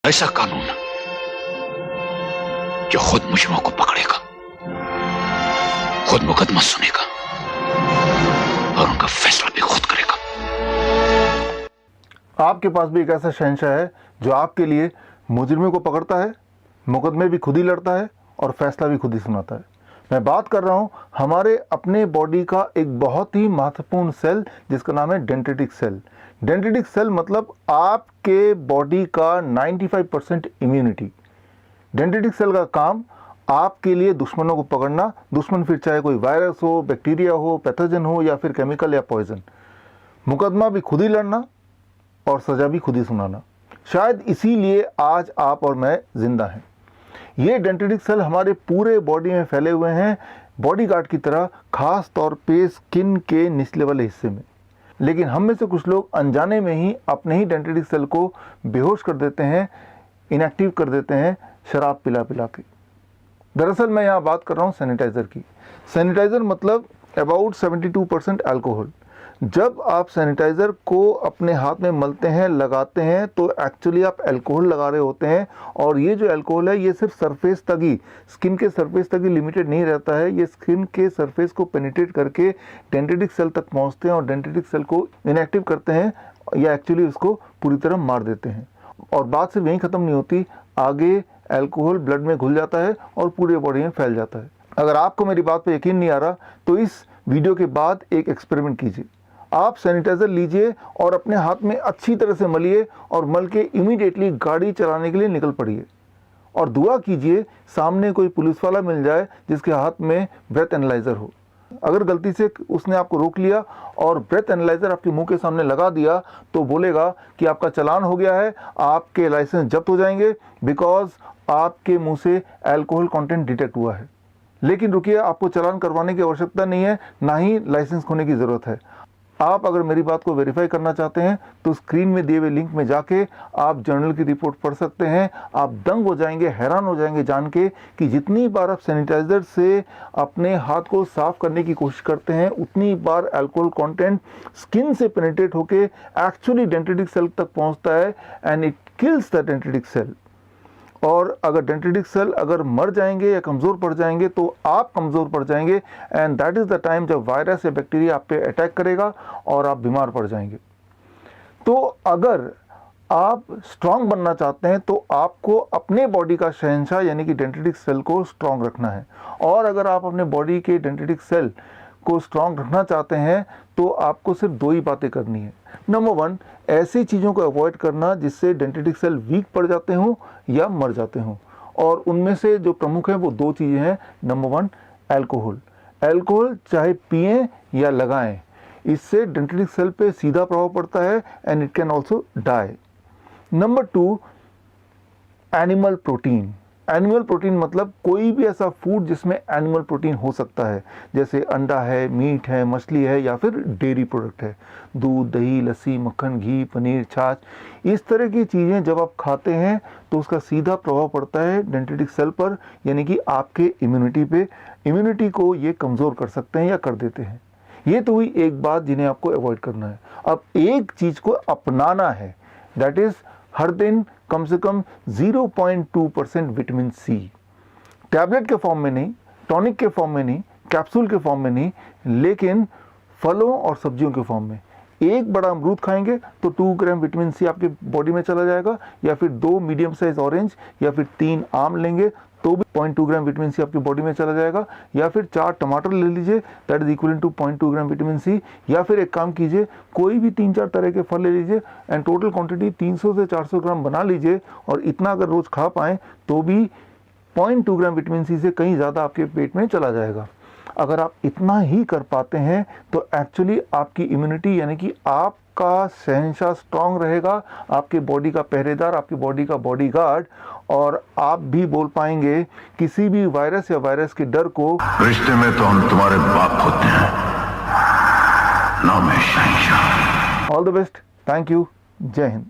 ऐसा कानून जो खुद मुजरिमों को पकड़ेगा, खुद मुकदमा सुनेगा और उनका फैसला भी खुद करेगा। आपके पास भी एक ऐसा शहंशाह है जो आपके लिए मुजरिमों को पकड़ता है, मुकदमे भी खुद ही लड़ता है और फैसला भी खुद ही सुनाता है। मैं बात कर रहा हूं हमारे अपने बॉडी का एक बहुत ही महत्वपूर्ण सेल जिसका नाम है डेंड्रिटिक सेल। डेंड्रिटिक सेल मतलब आपके बॉडी का 95% इम्यूनिटी। डेंड्रिटिक सेल का काम आपके लिए दुश्मनों को पकड़ना, दुश्मन फिर चाहे कोई वायरस हो, बैक्टीरिया हो, पैथोजन हो या फिर केमिकल या पॉइजन। मुकदमा भी खुद ही लड़ना और सजा भी खुद ही सुनाना। शायद इसीलिए आज आप और मैं जिंदा हैं। ये डेंड्रिटिक सेल हमारे पूरे बॉडी में फैले हुए हैं, बॉडी गार्ड की तरह, खास तौर पे स्किन के निचले वाले हिस्से में। लेकिन हम में से कुछ लोग अनजाने में ही अपने ही डेंड्रिटिक सेल को बेहोश कर देते हैं, इनएक्टिव कर देते हैं शराब पिला पिला के। दरअसल मैं यहाँ बात कर रहा हूँ सैनिटाइज़र की। सैनिटाइज़र मतलब अबाउट 72% अल्कोहल। जब आप सैनिटाइज़र को अपने हाथ में मलते हैं, लगाते हैं, तो एक्चुअली आप अल्कोहल लगा रहे होते हैं। और ये जो अल्कोहल है ये सिर्फ सरफेस तक ही, स्किन के सरफेस तक ही लिमिटेड नहीं रहता है। ये स्किन के सरफेस को पेनिट्रेट करके डेंड्रिटिक सेल तक पहुंचते हैं और डेंड्रिटिक सेल को इनएक्टिव करते हैं या एक्चुअली उसको पूरी तरह मार देते हैं। और बात सिर्फ यहीं ख़त्म नहीं होती, आगे अल्कोहल ब्लड में घुल जाता है और पूरे बॉडी में फैल जाता है। अगर आपको मेरी बात पे यकीन नहीं आ रहा तो इस वीडियो के बाद एक एक्सपेरिमेंट कीजिए। आप सैनिटाइज़र लीजिए और अपने हाथ में अच्छी तरह से मलिए और मल के इमीडिएटली गाड़ी चलाने के लिए निकल पड़िए। और दुआ कीजिए सामने कोई पुलिस वाला मिल जाए जिसके हाथ में ब्रेथ एनालाइज़र हो। अगर गलती से उसने आपको रोक लिया और ब्रेथ एनालाइज़र आपके मुंह के सामने लगा दिया तो बोलेगा कि आपका चालान हो गया है, आपके लाइसेंस जब्त हो जाएंगे बिकॉज आपके मुंह से अल्कोहल कंटेंट डिटेक्ट हुआ है। लेकिन रुकिए, आपको चालान करवाने की आवश्यकता नहीं है, ना ही लाइसेंस खोने की ज़रूरत है। आप अगर मेरी बात को वेरीफाई करना चाहते हैं तो स्क्रीन में दिए हुए लिंक में जाके आप जर्नल की रिपोर्ट पढ़ सकते हैं। आप दंग हो जाएंगे, हैरान हो जाएंगे जान के कि जितनी बार आप सैनिटाइज़र से अपने हाथ को साफ करने की कोशिश करते हैं उतनी बार अल्कोहल कंटेंट स्किन से पेनिट्रेट होके एक्चुअली डेंड्रिटिक सेल तक पहुंचता है and it kills the dendritic cell. और अगर डेंड्रिटिक सेल अगर मर जाएंगे या कमज़ोर पड़ जाएंगे तो आप कमज़ोर पड़ जाएंगे and that is the time जब वायरस या बैक्टीरिया आप पे अटैक करेगा और आप बीमार पड़ जाएंगे। तो अगर आप स्ट्रांग बनना चाहते हैं तो आपको अपने बॉडी का शहंशाह यानी कि डेंड्रिटिक सेल को स्ट्रांग रखना है। और अगर आप अपने बॉडी के डेंड्रिटिक सेल को स्ट्रांग रखना चाहते हैं तो आपको सिर्फ दो ही बातें करनी है। नंबर 1, ऐसी चीज़ों को अवॉइड करना जिससे डेंड्रिटिक सेल वीक पड़ जाते हों या मर जाते हों। और उनमें से जो प्रमुख हैं वो दो चीज़ें हैं। Number 1, alcohol. अल्कोहल चाहे पिएं या लगाएं, इससे डेंड्रिटिक सेल पे सीधा प्रभाव पड़ता है and it can also die. Number 2, animal protein. Animal protein मतलब कोई भी ऐसा फूड जिसमें एनिमल प्रोटीन हो सकता है, जैसे अंडा है, मीट है, मछली है या फिर डेयरी प्रोडक्ट है, दूध, दही, लस्सी, मक्खन, घी, पनीर, छाछ। इस तरह की चीज़ें जब आप खाते हैं तो उसका सीधा प्रभाव पड़ता है डेंड्रिटिक सेल पर, यानी कि आपके इम्यूनिटी पे। इम्यूनिटी को ये कमज़ोर कर सकते हैं या कर देते हैं। ये तो हुई एक बात जिन्हें आपको अवॉइड करना है। अब एक चीज़ को अपनाना है, दैट इज़ हर दिन कम से कम 0.2% विटामिन सी, टैबलेट के फॉर्म में नहीं, टॉनिक के फॉर्म में नहीं, कैप्सूल के फॉर्म में नहीं, लेकिन फलों और सब्जियों के फॉर्म में। एक बड़ा अमरूद खाएंगे तो 2 ग्राम विटामिन सी आपके बॉडी में चला जाएगा, या फिर 2 मीडियम साइज ऑरेंज या फिर 3 आम लेंगे तो भी 0.2 ग्राम विटामिन सी आपकी बॉडी में चला जाएगा, या फिर 4 टमाटर ले लीजिए, that is equal to 0.2 gram vitamin C. या फिर एक काम कीजिए, कोई भी 3-4 तरह के फल ले लीजिए एंड टोटल क्वांटिटी 300 से 400 ग्राम बना लीजिए। और इतना अगर रोज़ खा पाएँ तो भी 0.2 ग्राम विटामिन सी से कहीं ज़्यादा आपके पेट में चला जाएगा। अगर आप इतना ही कर पाते हैं तो एक्चुअली आपकी इम्यूनिटी यानी कि आपका शहंशाह स्ट्रांग रहेगा, आपके बॉडी का पहरेदार, आपकी बॉडी का बॉडीगार्ड। और आप भी बोल पाएंगे किसी भी वायरस या वायरस के डर को, रिश्ते में तो हम तुम्हारे बाप होते हैं, नाम है शहंशाह। All the best, thank you, जय हिंद।